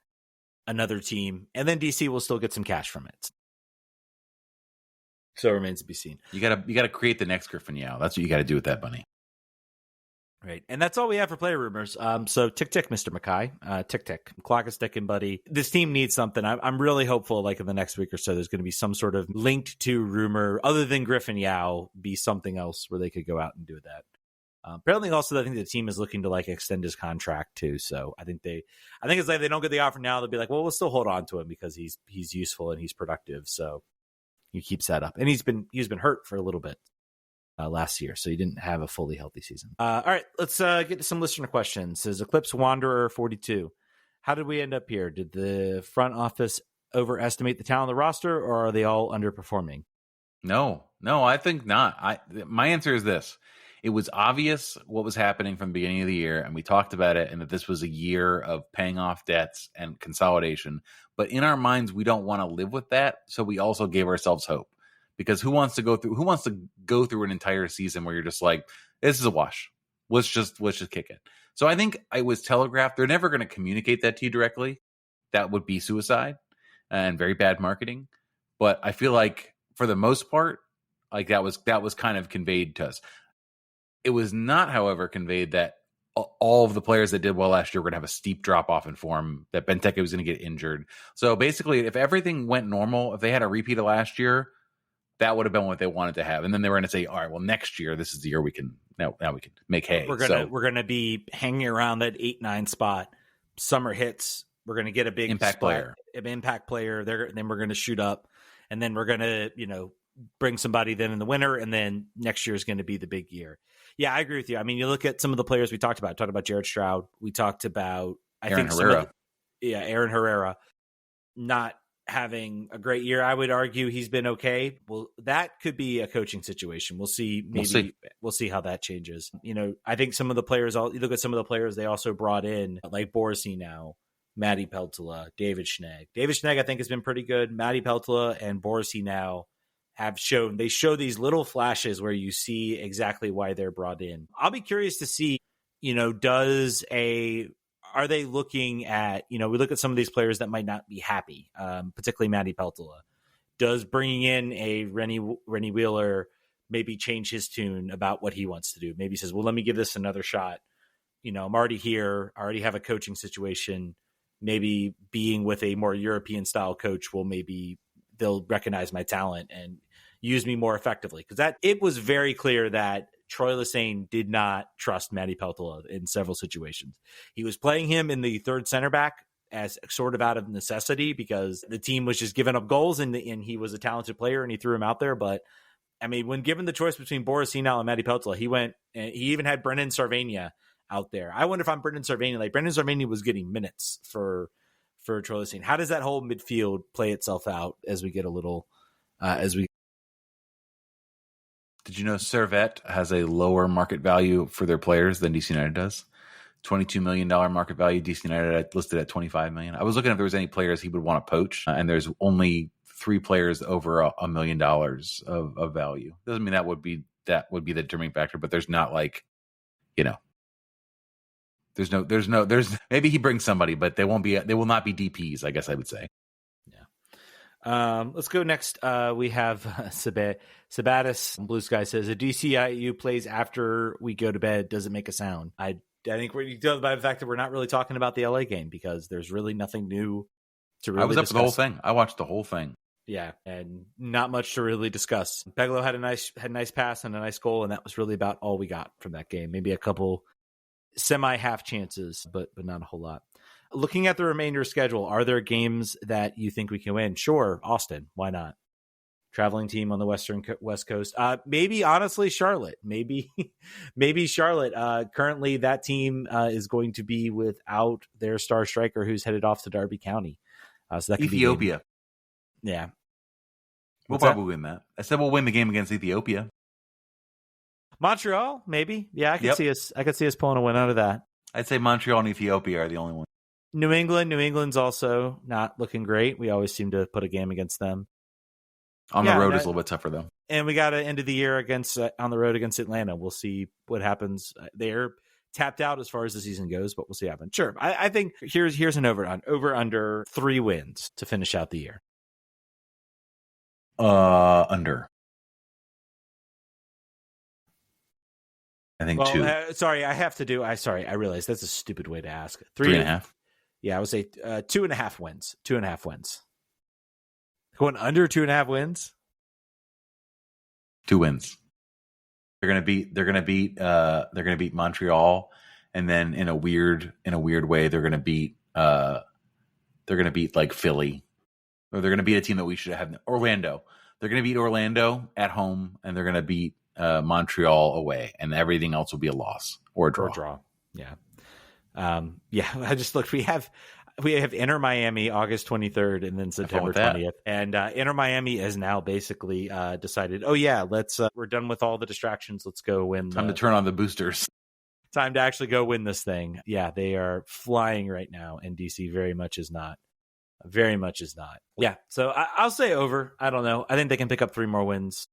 another team, and then DC will still get some cash from it. So it remains to be seen. You gotta create the next Griffin Yao. That's what you got to do with that bunny. Right. And that's all we have for player rumors. So tick, Mr. Mackay. Tick. Clock is ticking, buddy. This team needs something. I'm really hopeful, like in the next week or so, there's going to be some sort of linked to rumor other than Griffin Yao be something else where they could go out and do that. Apparently also, I think the team is looking to like extend his contract too. So I think it's like they don't get the offer now. They'll be like, well, we'll still hold on to him because he's useful and he's productive. So he keeps that up. And he's been hurt for a little bit. Last year, so he didn't have a fully healthy season. All right, let's get to some listener questions. Says Eclipse Wanderer 42. How did we end up here? Did the front office overestimate the talent of the roster, or are they all underperforming? No, I think not. My answer is this. It was obvious what was happening from the beginning of the year, and we talked about it, and that this was a year of paying off debts and consolidation. But in our minds, we don't want to live with that, so we also gave ourselves hope. Because who wants to go through an entire season where you're just like, this is a wash. Let's just kick it. So I think it was telegraphed. They're never going to communicate that to you directly. That would be suicide and very bad marketing. But I feel like for the most part, like that was kind of conveyed to us. It was not, however, conveyed that all of the players that did well last year were going to have a steep drop off in form, that Benteke was going to get injured. So basically, if everything went normal, if they had a repeat of last year, that would have been what they wanted to have. And then they were going to say, all right, well, next year, this is the year we can make hay. We're going to be hanging around that 8-9 spot. Summer hits. We're going to get a big impact player. Then we're going to shoot up. And then we're going to, bring somebody then in the winter. And then next year is going to be the big year. Yeah, I agree with you. I mean, you look at some of the players we talked about. Jared Stroud. We talked about, Aaron Herrera. Aaron Herrera. Not having a great year. I would argue he's been okay. Well, that could be a coaching situation. We'll see. We'll see how that changes. I think some of the players, you look at some of the players they also brought in, like Borisy now, Matty Peltola, David Schnegg. David Schnegg, I think, has been pretty good. Matty Peltola and Borisy now show these little flashes where you see exactly why they're brought in. I'll be curious to see, are they looking at, we look at some of these players that might not be happy, particularly Matty Peltola. does bringing in a Rennie Wheeler maybe change his tune about what he wants to do? Maybe he says, well, let me give this another shot. I'm already here. I already have a coaching situation. Maybe being with a more European style coach they'll recognize my talent and use me more effectively. Because it was very clear that Troy Lesesne did not trust Matty Peltola in several situations. He was playing him in the third center back as sort of out of necessity because the team was just giving up goals and he was a talented player and he threw him out there. But I mean, when given the choice between Boris Henao and Matty Peltola, he went and he even had Brendan Sarvania out there. I wonder if I'm Brendan Sarvania. Like Brendan Sarvania was getting minutes for Troy Lesesne. How does that whole midfield play itself out as we get a little Did you know Servette has a lower market value for their players than DC United does? $22 million market value. DC United listed at $25 million. I was looking if there was any players he would want to poach, and there's only 3 players over $1 million of value. Doesn't mean that would be the determining factor, but there's not there's maybe he brings somebody, but they will not be DPs, I guess I would say. Let's go next. We have Sabatis. Blue Sky says a DCIU plays after we go to bed. Does it make a sound? I think we're done by the fact that we're not really talking about the LA game because there's really nothing new to really. I was up for the whole thing. I watched the whole thing. Yeah, and not much to really discuss. Peglo had a nice pass and a nice goal, and that was really about all we got from that game. Maybe a couple semi-half chances, but not a whole lot. Looking at the remainder schedule, are there games that you think we can win? Sure, Austin. Why not? Traveling team on the West Coast. Maybe, honestly, Charlotte. Maybe Charlotte. Currently, that team is going to be without their star striker who's headed off to Derby County. So that could Ethiopia. Yeah. We'll probably win that. I said we'll win the game against Ethiopia. Montreal, maybe. Yeah, I could see us pulling a win out of that. I'd say Montreal and Ethiopia are the only ones. New England's also not looking great. We always seem to put a game against them. On the road is a little bit tougher, though. And we got to end of the year on the road against Atlanta. We'll see what happens. They're tapped out as far as the season goes, but we'll see what happens. Sure. I think here's an over under 3 wins to finish out the year. Under. I think 2. I realize that's a stupid way to ask. 3.5. Yeah, I would say 2.5 wins. 2.5 wins. Going under 2.5 wins. 2 wins. They're gonna beat Montreal, and then in a weird way, they're gonna beat like Philly, or they're gonna beat a team that we should have. Orlando. They're gonna beat Orlando at home, and they're gonna beat Montreal away, and everything else will be a loss or a draw. Yeah. I just looked. We have Inter Miami August 23rd and then September 20th, and Inter Miami has now basically decided. Oh yeah, let's. We're done with all the distractions. Let's go win. Time to turn on the boosters. Time to actually go win this thing. Yeah, they are flying right now, and DC very much is not. Yeah, so I'll say over. I don't know. I think they can pick up 3 more wins.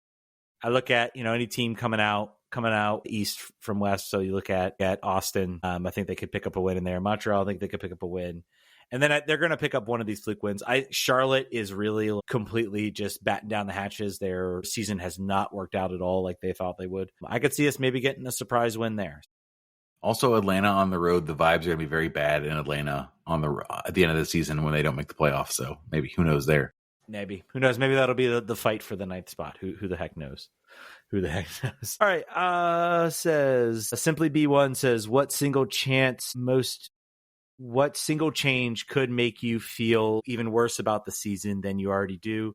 I look at any team coming out east from west. So you look at Austin. I think they could pick up a win in there. Montreal, I think they could pick up a win. And then they're going to pick up one of these fluke wins. Charlotte is really completely just batten down the hatches. Their season has not worked out at all like they thought they would. I could see us maybe getting a surprise win there. Also, Atlanta on the road, the vibes are going to be very bad in Atlanta at the end of the season when they don't make the playoffs. So maybe, who knows there? Maybe. Who knows? Maybe that'll be the fight for the 9th spot. Who the heck knows? All right. Says Simply B1 says, what single change could make you feel even worse about the season than you already do?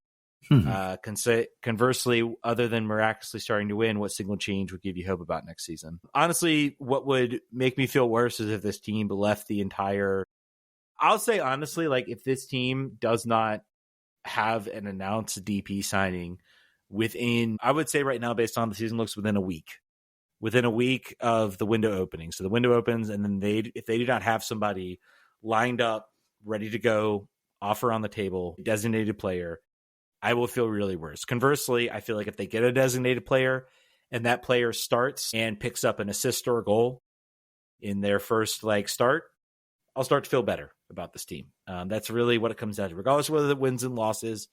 Conversely, other than miraculously starting to win, what single change would give you hope about next season? Honestly, what would make me feel worse is if this team left the entire... I'll say honestly, like if this team does not have an announced DP signing within, I would say right now, based on the season looks, within a week of the window opening. So the window opens, and then if they do not have somebody lined up, ready to go, offer on the table, designated player, I will feel really worse. Conversely, I feel like if they get a designated player and that player starts and picks up an assist or a goal in their first start, I'll start to feel better about this team. That's really what it comes down to. Regardless of whether it wins and losses,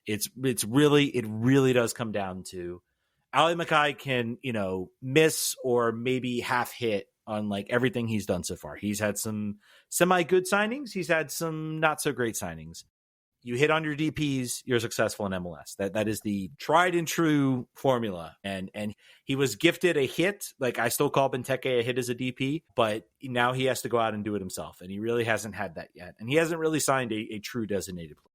It really does come down to Ali Mackay can, miss or maybe half hit on like everything he's done so far. He's had some semi good signings. He's had some not so great signings. You hit on your DPs, you're successful in MLS. That is the tried and true formula. And he was gifted a hit. Like, I still call Benteke a hit as a DP, but now he has to go out and do it himself. And he really hasn't had that yet. And he hasn't really signed a true designated player.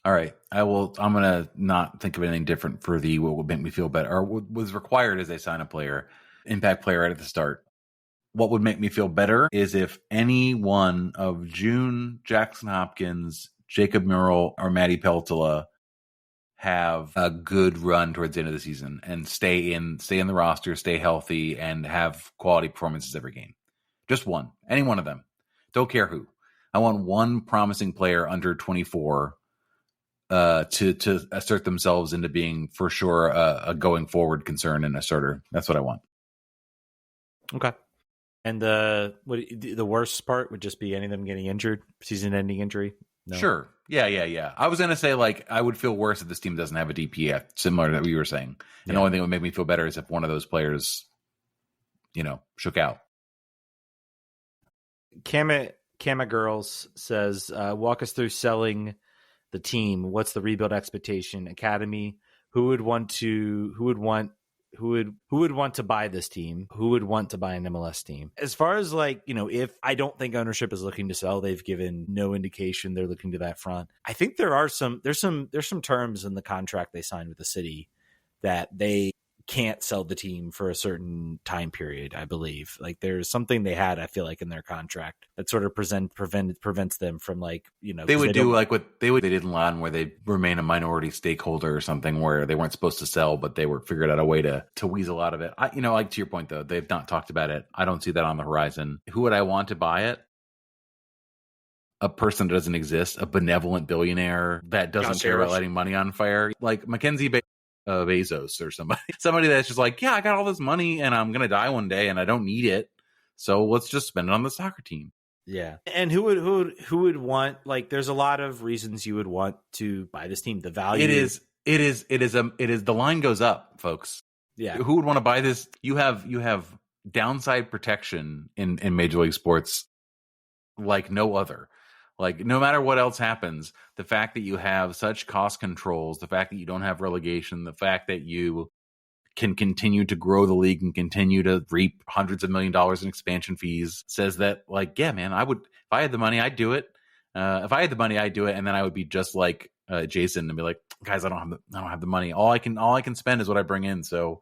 All right. I'm going to not think of anything different for what would make me feel better, or what was required as they sign a player, impact player right at the start. What would make me feel better is if any one of June, Jackson Hopkins, Jacob Murrell, or Matty Peltola have a good run towards the end of the season and stay in the roster, stay healthy, and have quality performances every game. Just one. Any one of them. Don't care who. I want one promising player under 24 to assert themselves into being, for sure, a going forward concern and a starter. That's what I want. Okay. And the worst part would just be any of them getting injured, season-ending injury? No. Sure. Yeah. I was going to say, like, I would feel worse if this team doesn't have a DP yet, similar to what you were saying. And the only thing that would make me feel better is if one of those players, shook out. Kama Girls says, walk us through selling the team. What's the rebuild expectation? Academy? Who would want to buy this team? Who would want to buy an MLS team? As far as if I don't think ownership is looking to sell, they've given no indication they're looking to that front. I think there's some terms in the contract they signed with the city that they can't sell the team for a certain time period, I believe. Like, there's something they had, I feel like, in their contract that sort of prevents them from they would do like what they did in Latin, where they remain a minority stakeholder or something, where they weren't supposed to sell, but they figured out a way to weasel out of it. Like, to your point though, they've not talked about it. I don't see that on the horizon. Who would I want to buy it? A person that doesn't exist, a benevolent billionaire that doesn't care about lighting money on fire, like Mackenzie Bezos or somebody that's just like, yeah, I got all this money and I'm gonna die one day and I don't need it, so let's just spend it on the soccer team. Yeah. And who would want, like, there's a lot of reasons you would want to buy this team. The value, it is the line goes up, folks. Yeah. Who would want to buy this? You have downside protection in Major League Sports like no other. Like, no matter what else happens, the fact that you have such cost controls, the fact that you don't have relegation, the fact that you can continue to grow the league and continue to reap hundreds of $1 millions in expansion fees says that, like, yeah, man, if I had the money, I'd do it. If I had the money, I'd do it. And then I would be just like Jason and be like, guys, I don't have the money. All I can spend is what I bring in. So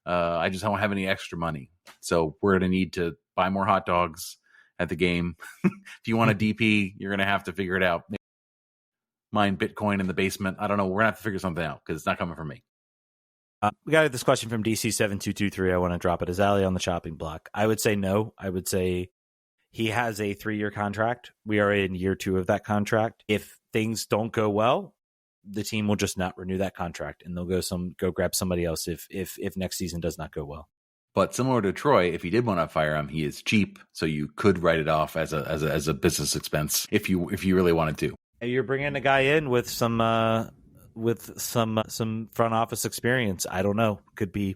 I just don't have any extra money. So we're going to need to buy more hot dogs at the game. If you want a DP, you're going to have to figure it out. Mine Bitcoin in the basement. I don't know. We're going to have to figure something out because it's not coming from me. We got this question from DC7223. I want to drop it. Is Ali on the chopping block? I would say no. I would say he has a 3-year contract. We are in year 2 of that contract. If things don't go well, the team will just not renew that contract and they'll go grab somebody else if next season does not go well. But similar to Troy, if you did want to fire him, he is cheap, so you could write it off as a business expense if you really wanted to. And you're bringing a guy in with some front office experience. I don't know. Could be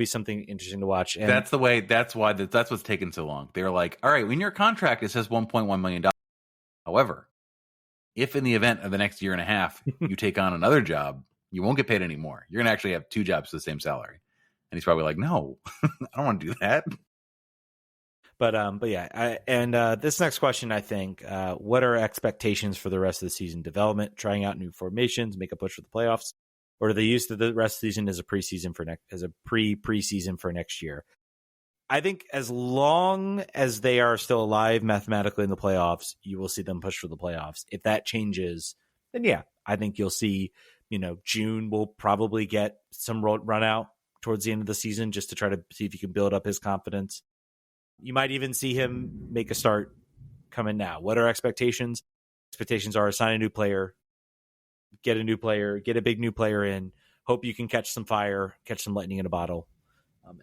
something interesting to watch. And that's what's taken so long. They're like, all right, in your contract it says $1.1 million. However, if in the event of the next year and a half you take on another job, you won't get paid anymore. You're gonna actually have 2 jobs for the same salary. And he's probably like, no, I don't want to do that. But yeah, this next question, I think, what are expectations for the rest of the season? Development, trying out new formations, make a push for the playoffs, or do they use the rest of the season as a preseason for next year? I think as long as they are still alive mathematically in the playoffs, you will see them push for the playoffs. If that changes, then yeah, I think you'll see, June will probably get some run out towards the end of the season just to try to see if you can build up his confidence. You might even see him make a start coming now. What are expectations? Expectations are sign a new player, get a big new player in, hope you can catch some fire, catch some lightning in a bottle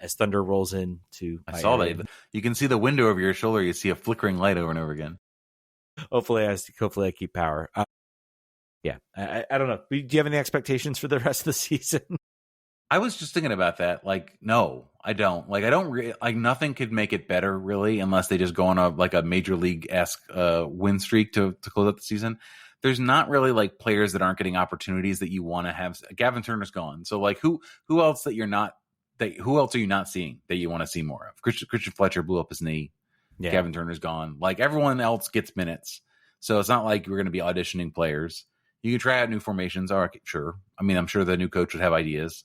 as thunder rolls in to... I saw that. You can see the window over your shoulder. You see a flickering light over and over again. Hopefully I keep power. Yeah, I don't know. Do you have any expectations for the rest of the season? I was just thinking about that. Like, no, I don't. Like, I don't like nothing could make it better really, unless they just go on a major league-esque win streak to close out the season. There's not really like players that aren't getting opportunities that you want to have. Gavin Turner's gone, so like who else that you're not who else are you not seeing that you want to see more of? Christian Fletcher blew up his knee. Yeah. Gavin Turner's gone. Like everyone else gets minutes, so it's not like you're going to be auditioning players. You can try out new formations. All right, sure. I mean, I'm sure the new coach would have ideas.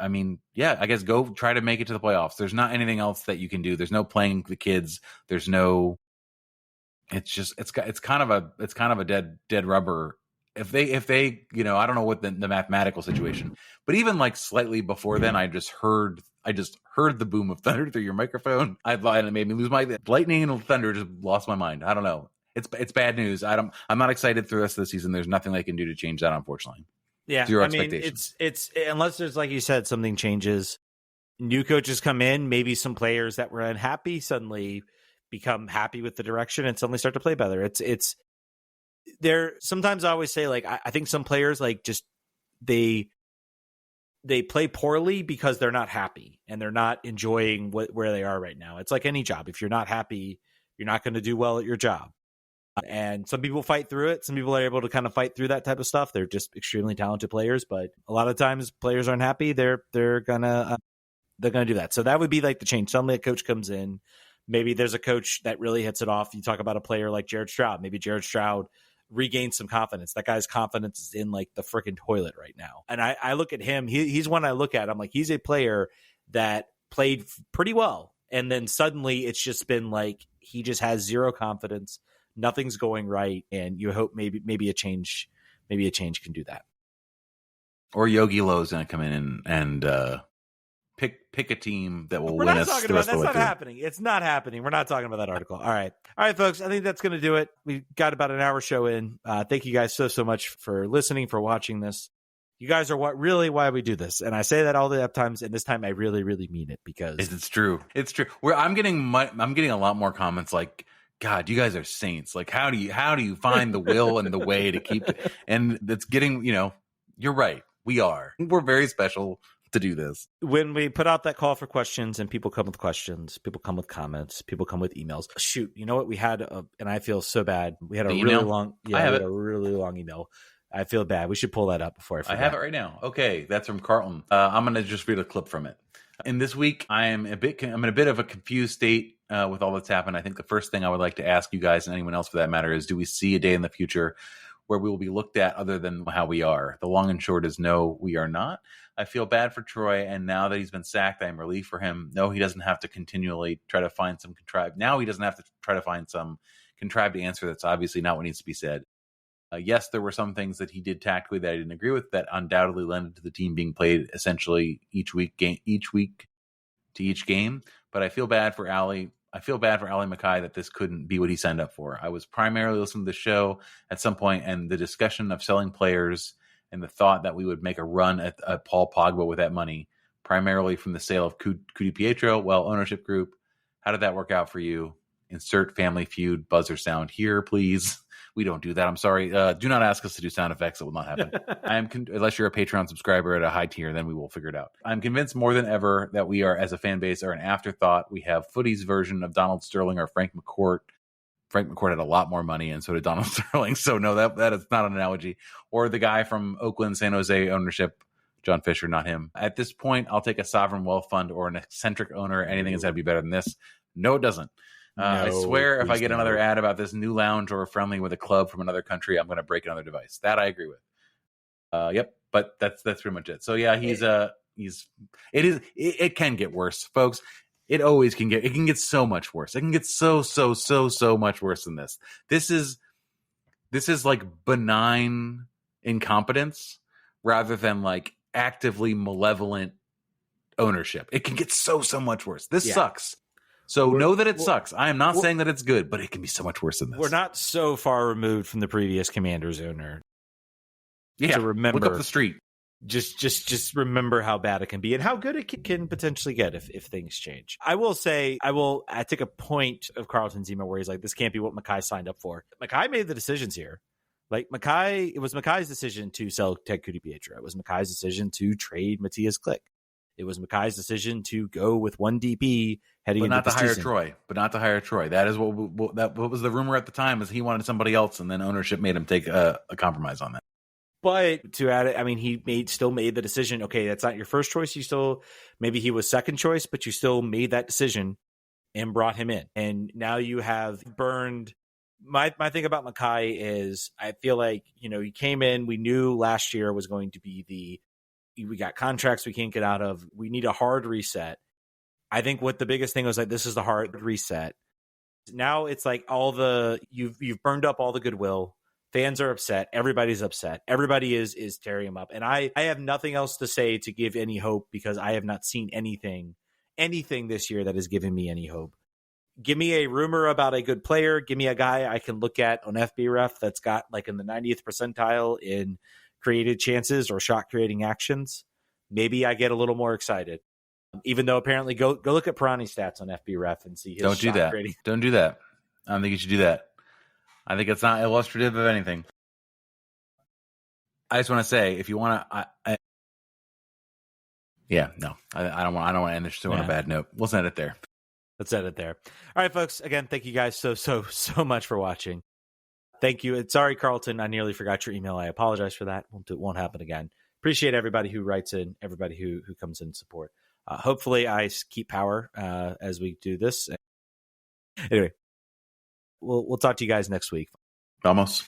I mean, yeah, I guess go try to make it to the playoffs. There's not anything else that you can do. There's no playing the kids. There's no. It's just it's kind of a dead rubber. If they I don't know what the mathematical situation, but even like slightly before then, I just heard the boom of thunder through your microphone. And it made me lose my lightning and thunder. Just lost my mind. I don't know. It's bad news. I'm not excited for the rest of the season. There's nothing they can do to change that, unfortunately. Yeah, Zero I mean, expectations. it's unless there's, like you said, something changes. New coaches come in, maybe some players that were unhappy suddenly become happy with the direction and suddenly start to play better. It's there. Sometimes I always say, like, I think some players like just they play poorly because they're not happy and they're not enjoying where they are right now. It's like any job. If you're not happy, you're not going to do well at your job. And some people fight through it. Some people are able to kind of fight through that type of stuff. They're just extremely talented players, but a lot of times players aren't happy. They're gonna do that. So that would be like the change. Suddenly a coach comes in. Maybe there's a coach that really hits it off. You talk about a player like Jared Stroud. Maybe Jared Stroud regains some confidence. That guy's confidence is in like the freaking toilet right now. And I look at him. He's one I look at. I'm like, he's a player that played pretty well, and then suddenly it's just been like he just has zero confidence. Nothing's going right, and you hope maybe a change can do that. Or Yogi Lowe's going to come in and pick a team that will win us. That's not happening. It's not happening. We're not talking about that article. All right, folks. I think that's going to do it. We got about an hour show in. Thank you guys so much for listening, for watching this. You guys are why we do this, and I say that all the times, and this time I really mean it because it's true. It's true. I'm getting a lot more comments like, God, you guys are saints. Like, how do you find the will and the way to keep it? And it's getting, you're right. We are. We're very special to do this. When we put out that call for questions and people come with questions, people come with comments, people come with emails. Shoot, you know what? We had, and I feel so bad. We had a really long, a really long email. I feel bad. We should pull that up before I forget. I have it right now. Okay. That's from Carlton. I'm going to just read a clip from it. And this week, I'm in a bit of a confused state with all that's happened. I think the first thing I would like to ask you guys and anyone else for that matter is, do we see a day in the future where we will be looked at other than how we are? The long and short is no, we are not. I feel bad for Troy, and now that he's been sacked, I'm relieved for him. No, he doesn't have to continually try to find some contrived. Now he doesn't have to try to find some contrived answer that's obviously not what needs to be said. Yes, there were some things that he did tactically that I didn't agree with that undoubtedly led to the team being played essentially each week to each game. But I feel bad for Ali. I feel bad for Ali Mackay that this couldn't be what he signed up for. I was primarily listening to the show at some point, and the discussion of selling players and the thought that we would make a run at Paul Pogba with that money, primarily from the sale of Cudi Pietro. Well, ownership group, how did that work out for you? Insert Family Feud buzzer sound here, please. We don't do that. I'm sorry. Do not ask us to do sound effects. It will not happen. Unless you're a Patreon subscriber at a high tier, then we will figure it out. I'm convinced more than ever that we are, as a fan base, are an afterthought. We have Footy's version of Donald Sterling or Frank McCourt. Frank McCourt had a lot more money, and so did Donald Sterling. So no, that is not an analogy. Or the guy from Oakland, San Jose ownership, John Fisher, not him. At this point, I'll take a sovereign wealth fund or an eccentric owner. Anything has got to be better than this. No, it doesn't. I swear if I get another ad about this new lounge or friendly with a club from another country, I'm going to break another device. That I agree with. Yep. But that's pretty much it. So yeah, it can get worse, folks. It can get so much worse. It can get so much worse than this. This is like benign incompetence rather than like actively malevolent ownership. It can get so much worse. This sucks. So know that it sucks. I am not saying that it's good, but it can be so much worse than this. We're not so far removed from the previous Commanders owner. Yeah, to remember, look up the street. Just remember how bad it can be and how good it can potentially get if things change. I will say, I take a point of Carlton's email where he's like, this can't be what Mackay signed up for. Mackay made the decisions here. Like it was Makai's decision to sell Ted Pietro. It was Makai's decision to trade Matthias Klick. It was Makai's decision to go with one DP heading but into not to this hire season. Troy. But not to hire Troy. That is what was the rumor at the time, is he wanted somebody else, and then ownership made him take a compromise on that. But to add it, I mean, he still made the decision. Okay, that's not your first choice. You still, maybe he was second choice, but you still made that decision and brought him in. And now you have burned. My thing about Makai is I feel like, he came in, we knew last year was going to be we got contracts we can't get out of. We need a hard reset. I think what the biggest thing was, like, this is the hard reset. Now it's like you've burned up all the goodwill. Fans are upset. Everybody's upset. Everybody is tearing him up. And I have nothing else to say to give any hope, because I have not seen anything this year that has given me any hope. Give me a rumor about a good player. Give me a guy I can look at on FBref that's got like in the 90th percentile in created chances or shot creating actions. Maybe I get a little more excited. Even though apparently go look at Pirani stats on FBref and see his Don't do that. creating. Don't do that. I don't think you should do that. I think it's not illustrative of anything. I just want to say, if you want to, I don't want to end this show on a bad note. We'll send it there. Let's end it there. All right, folks. Again, thank you guys so much for watching. Thank you. And sorry, Carlton, I nearly forgot your email. I apologize for that. It won't happen again. Appreciate everybody who writes in, everybody who comes in support. Hopefully I keep power as we do this. Anyway, we'll talk to you guys next week. Vamos.